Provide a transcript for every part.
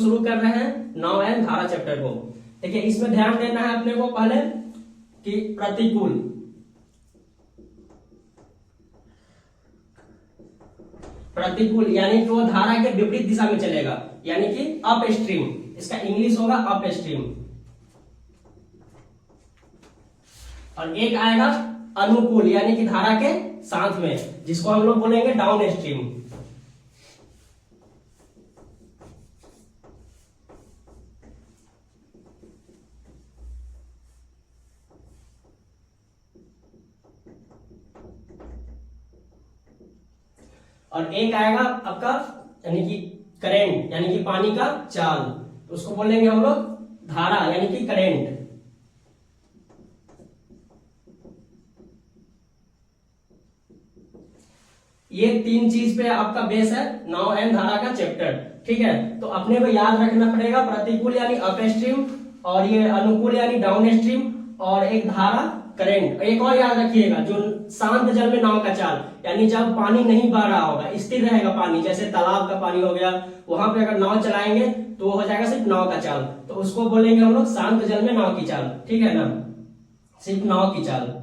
शुरू कर रहे हैं नाव एंड धारा चैप्टर को। देखिए इसमें ध्यान देना है अपने को पहले कि प्रतिकूल, प्रतिकूल यानी कि वो धारा के विपरीत दिशा में चलेगा, यानी कि अप स्ट्रीम, इसका इंग्लिश होगा अप स्ट्रीम। और एक आएगा अनुकूल यानी कि धारा के साथ में, जिसको हम लोग बोलेंगे डाउन स्ट्रीम। और एक आएगा आपका यानी कि करेंट यानी कि पानी का चाल, तो उसको बोलेंगे हम लोग धारा यानी कि करेंट। ये तीन चीज पे आपका बेस है नाव एंड धारा का चैप्टर, ठीक है। तो अपने को याद रखना पड़ेगा प्रतिकूल यानी अप स्ट्रीम, और ये अनुकूल यानी डाउन स्ट्रीम, और एक धारा करेंट। एक और याद रखिएगा, जो शांत जल में नाव का चाल, यानी जब पानी नहीं बह रहा होगा, स्थिर रहेगा पानी, जैसे तालाब का पानी हो गया, वहां पे अगर नाव चलाएंगे तो वो हो जाएगा सिर्फ नाव का चाल, तो उसको बोलेंगे हम लोग शांत जल में नाव की चाल, ठीक है ना, सिर्फ नाव की चाल।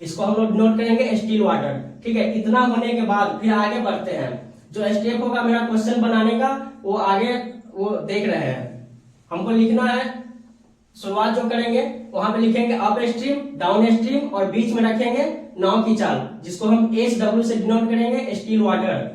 इसको हम लोग नोट करेंगे स्टिल वाटर, ठीक है। इतना होने के बाद फिर आगे बढ़ते हैं। जो स्टेप होगा मेरा क्वेश्चन बनाने का, वो आगे वो देख रहे हैं। हमको लिखना है, शुरुआत जो करेंगे वहां पे लिखेंगे अप स्ट्रीम, डाउन स्ट्रीम, और बीच में रखेंगे नाव की चाल, जिसको हम SW से डिनोट करेंगे स्टिल वाटर।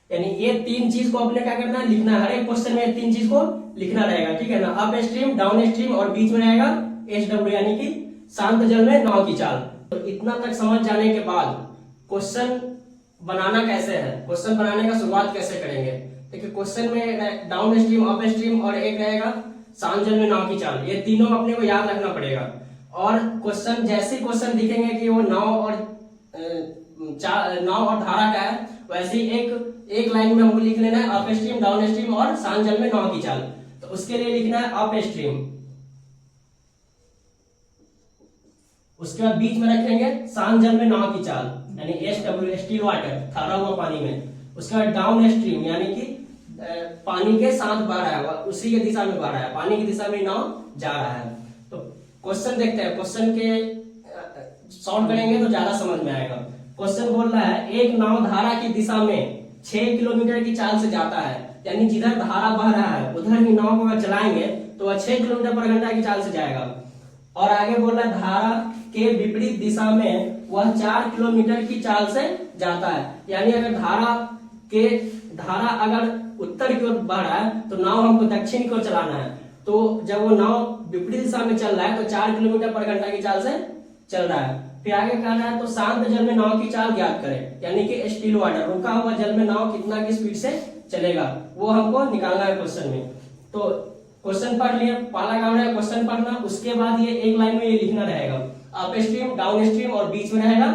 यानी ये तीन चीज को अपने क्या करना है, लिखना है। हर एक क्वेश्चन में तीन चीज को लिखना रहेगा, ठीक है ना। अप स्ट्रीम, डाउन स्ट्रीम, और बीच में रहेगा SW यानी कि शांत जल में नाव की चाल। तो इतना तक समझ जाने के बाद क्वेश्चन बनाना कैसे है, क्वेश्चन बनाने का शुरुआत कैसे करेंगे। देखिए क्वेश्चन में डाउन स्ट्रीम, अप स्ट्रीम और एक रहेगा शांत जल में नाव की चाल, ये तीनों अपने को याद रखना पड़ेगा। और क्वेश्चन जैसे क्वेश्चन दिखेंगे कि वो नाव और धारा का है, वैसे ही एक लाइन में हमको लिख लेना है अप स्ट्रीम, डाउन स्ट्रीम और शांत जल में नाव की चाल। तो उसके लिए लिखना है अप स्ट्रीम, उसके बाद बीच में रखेंगे शांत जल में नाव की चाल यानी SW स्टिल वाटर, ठहरा हुआ पानी में। उसके बाद डाउन स्ट्रीम यानी कि पानी के साथ बह रहा है, उसी के दिशा में बह रहा है, पानी की दिशा में नाव जा रहा है। तो क्वेश्चन देखते हैं, क्वेश्चन के सॉल्व करेंगे तो ज्यादा समझ में आएगा। क्वेश्चन बोल रहा है एक नाव धारा की दिशा में 6 किलोमीटर की चाल से जाता है, यानी जिधर धारा बह रहा है उधर ही नाव को अगर चलाएंगे तो वह 6 किलोमीटर पर घंटा की चाल से जाएगा। और आगे बोल रहा है धारा के विपरीत दिशा में वह 4 किलोमीटर की चाल से जाता है, यानी अगर धारा अगर उत्तर की ओर बढ़ रहा है तो नाव हमको दक्षिण की ओर चलाना है। तो जब वो नाव विपरीत दिशा में चल रहा है तो 4 किलोमीटर पर घंटा की चाल से चल रहा है। फिर आगे कह रहा है तो शांत जल में नाव की चाल ज्ञात करें, यानी कि स्टिल वाटर, रुका हुआ जल में नाव कितना की स्पीड से चलेगा, वो हमको निकालना है क्वेश्चन में। तो क्वेश्चन पढ़ लिए, पहला काम है क्वेश्चन पढ़ना, उसके बाद ये एक लाइन में ये लिखना रहेगा अप स्ट्रीम, डाउन स्ट्रीम और बीच में रहेगा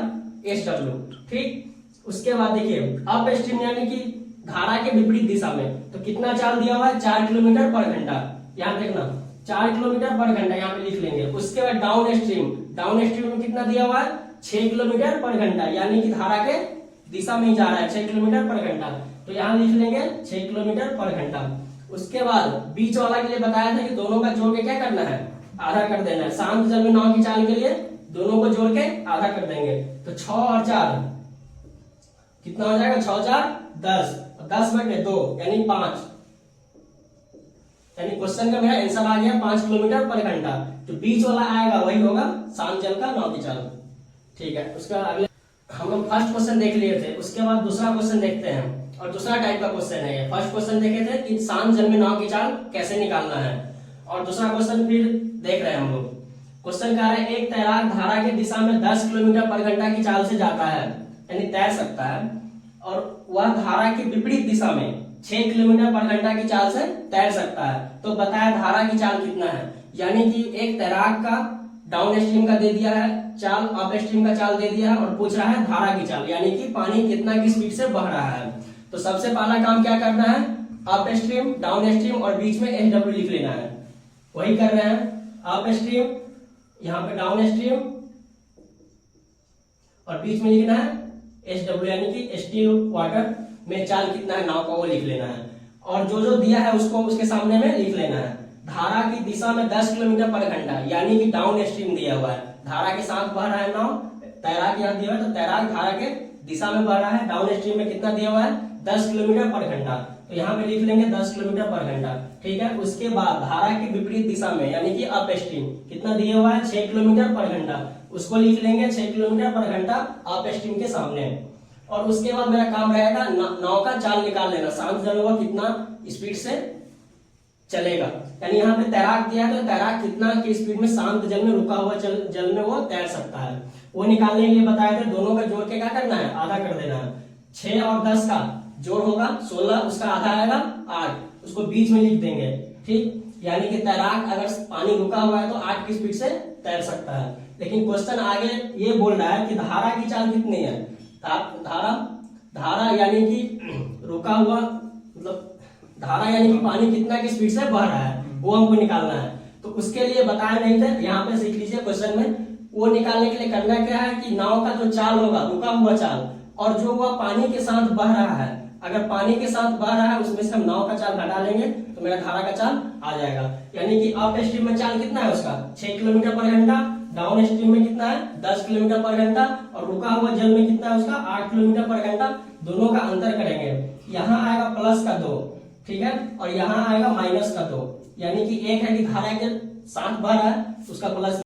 SW, ठीक। उसके बाद देखिए अप स्ट्रीम यानी कि धारा के विपरीत दिशा में, तो कितना चाल दिया हुआ है 4 किलोमीटर पर घंटा, यहाँ देखना 4 किलोमीटर पर घंटा यहाँ पे लिख लेंगे। उसके बाद डाउन स्ट्रीम, डाउन स्ट्रीम में कितना दिया हुआ है 6 किलोमीटर पर घंटा, यानी कि धारा के दिशा में ही जा रहा है 6 किलोमीटर पर घंटा, तो यहाँ लिख लेंगे 6 किलोमीटर पर घंटा। उसके बाद बीच वाला के लिए बताया था कि दोनों का जोड़ के क्या करना है, आधा कर देना है। शांत जल में नाव की चाल के लिए दोनों को जोड़ के आधा कर देंगे, तो 6 और 4 कितना हो जाएगा, 6 4 10, 10/2 यानी 5, यानी क्वेश्चन का मेरा आंसर आ गया 5 किलोमीटर पर घंटा। जो बीच वाला आएगा वही होगा शांत जल का नाव की चाल, ठीक है। उसके बाद अगले हम लोग फर्स्ट क्वेश्चन देख लिए थे, उसके बाद दूसरा क्वेश्चन देखते हैं, और दूसरा टाइप का क्वेश्चन है। फर्स्ट क्वेश्चन देखे थे कि शांत जल में नाव की चाल कैसे निकालना है, और दूसरा क्वेश्चन फिर देख रहे हैं हम लोग। क्वेश्चन कह रहा है एक तैराक धारा की दिशा में 10 किलोमीटर पर घंटा की चाल से जाता है, यानी तैर सकता है, और वह धारा की विपरीत दिशा में 6 किलोमीटर पर घंटा की चाल से तैर सकता है। तो बताया धारा की चाल कितना है, यानी कि एक तैराक का डाउन स्ट्रीम का दे दिया है चाल, अप स्ट्रीम का चाल दे दिया है, और पूछ रहा है धारा की चाल, यानी कि पानी कितना की स्पीड से बह रहा है। तो सबसे पहला काम क्या करना है, अप स्ट्रीम, डाउन स्ट्रीम और बीच में SW लिख लेना है। वही कर रहे हैं, अप स्ट्रीम, यहाँ पे डाउन स्ट्रीम और बीच में लिखना है SW यानी कि स्टिल वाटर में चाल कितना है नाव का वो लिख लेना है। और जो जो दिया है उसको उसके सामने में लिख लेना है। धारा की दिशा में 10 किलोमीटर पर घंटा यानी कि डाउन स्ट्रीम दिया हुआ है, धारा के साथ बह रहा है नाव, तैराक यहाँ दिया हुआ है तो तैराक धारा के दिशा में बह रहा है। डाउन स्ट्रीम में कितना दिया हुआ है 10 किलोमीटर पर घंटा, तो यहाँ पे लिख लेंगे 10 किलोमीटर पर घंटा, ठीक है। उसके बाद धारा की विपरीत दिशा में यानी कि अप स्ट्रीम कितना दिया हुआ है 6 किलोमीटर पर घंटा, उसको लिख लेंगे 6 किलोमीटर पर घंटा अप स्ट्रीम के सामने। और उसके बाद मेरा काम रहेगा नाव का चाल निकाल लेना, शांत जल में कितना स्पीड से चलेगा। यानी यहाँ पे तैराक दिया है तो तैराक कितना की स्पीड में शांत जल में रुका हुआ जल में वो तैर सकता है, वो निकालने के लिए बताए थे। दोनों का जोड़ के क्या करना है, आधा कर देना है। 6 और 10 का जोड़ होगा 16, उसका आधा आएगा 8, उसको बीच में लिख देंगे, ठीक। यानी कि तैराक अगर पानी रुका हुआ है तो 8 की स्पीड से तैर सकता है। लेकिन क्वेश्चन आगे ये बोल रहा है कि धारा की चाल कितनी है, धारा यानी कि रुका हुआ मतलब धारा यानी कि पानी कितना की स्पीड से बह रहा है वो हमको निकालना है। तो उसके लिए बताया नहीं थे, यहाँ पे सीख लीजिए क्वेश्चन में। वो निकालने के लिए करना क्या है कि नाव का जो चाल होगा रुका हुआ चाल और जो वह पानी के साथ बह रहा है, अगर पानी के साथ बह रहा है उसमें से हम नाव का चाल घटा लेंगे तो मेरा धारा का चाल आ जाएगा। यानी कि अप स्ट्रीम में चाल कितना है उसका 6 किलोमीटर पर घंटा, डाउन स्ट्रीम में कितना है 10 किलोमीटर पर घंटा और रुका हुआ जल में कितना है उसका 8 किलोमीटर पर घंटा। दोनों का अंतर करेंगे, यहाँ आएगा प्लस का 2, ठीक है, और यहाँ आएगा माइनस का 2। यानी कि एक है कि धारा के साथ बह रहा है उसका प्लस